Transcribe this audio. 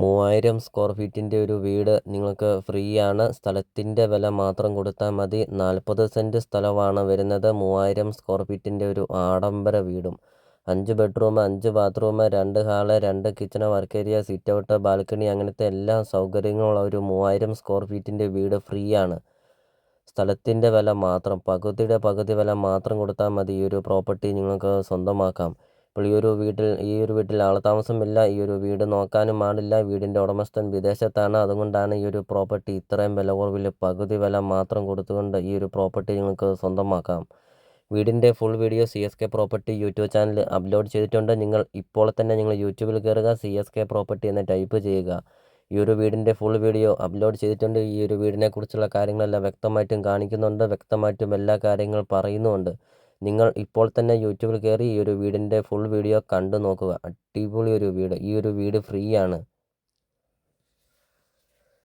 3000 square ഫീറ്റിൻ്റെ ഒരു വീട് നിങ്ങൾക്ക് ഫ്രീ ആണ്. സ്ഥലത്തിൻ്റെ വില മാത്രം കൊടുത്താൽ മതി. 40 സെൻറ്റ് സ്ഥലമാണ് വരുന്നത്. 3000 സ്ക്വയർ ഫീറ്റിൻ്റെ ഒരു ആഡംബര വീടും 5 bedroom, 5 bathroom, 2 hall, 2 kitchen, work area, sit out, balcony അങ്ങനത്തെ എല്ലാ സൗകര്യങ്ങളുള്ള ഒരു 3000 സ്ക്വയർ ഫീറ്റിൻ്റെ വീട് ഫ്രീ ആണ്. സ്ഥലത്തിൻ്റെ വില മാത്രം പകുതിയുടെ പകുതി വില മാത്രം കൊടുത്താൽ മതി ഈ ഒരു പ്രോപ്പർട്ടി നിങ്ങൾക്ക് സ്വന്തമാക്കാം. ഇപ്പോൾ ഈ ഒരു വീട്ടിൽ ആൾതാമസമില്ല. ഈ ഒരു വീട് നോക്കാനും ആളില്ല. വീടിൻ്റെ ഉടമസ്ഥൻ വിദേശത്താണ്. അതുകൊണ്ടാണ് ഈ ഒരു പ്രോപ്പർട്ടി ഇത്രയും വില കുറവിൽ പകുതി വില മാത്രം കൊടുത്തുകൊണ്ട് ഈ ഒരു പ്രോപ്പർട്ടി നിങ്ങൾക്ക് സ്വന്തമാക്കാം. വീടിൻ്റെ full video CSK property YouTube channel upload ചെയ്തിട്ടുണ്ട്. ഇപ്പോൾ തന്നെ നിങ്ങൾ യൂട്യൂബിൽ കയറുക, CSK പ്രോപ്പർട്ടി എന്ന് ടൈപ്പ് ചെയ്യുക. ഈ ഒരു വീടിൻ്റെ ഫുൾ വീഡിയോ അപ്ലോഡ് ചെയ്തിട്ടുണ്ട്. ഈ ഒരു വീടിനെക്കുറിച്ചുള്ള കാര്യങ്ങളെല്ലാം വ്യക്തമായിട്ടും കാണിക്കുന്നുണ്ട്. വ്യക്തമായിട്ടും എല്ലാ കാര്യങ്ങളും പറയുന്നുമുണ്ട്. നിങ്ങൾ ഇപ്പോൾ തന്നെ യൂട്യൂബിൽ കയറി ഈ ഒരു വീടിൻ്റെ ഫുൾ വീഡിയോ കണ്ടു നോക്കുക. അടിപൊളി ഒരു വീട്. ഈ ഒരു വീട് ഫ്രീ ആണ്.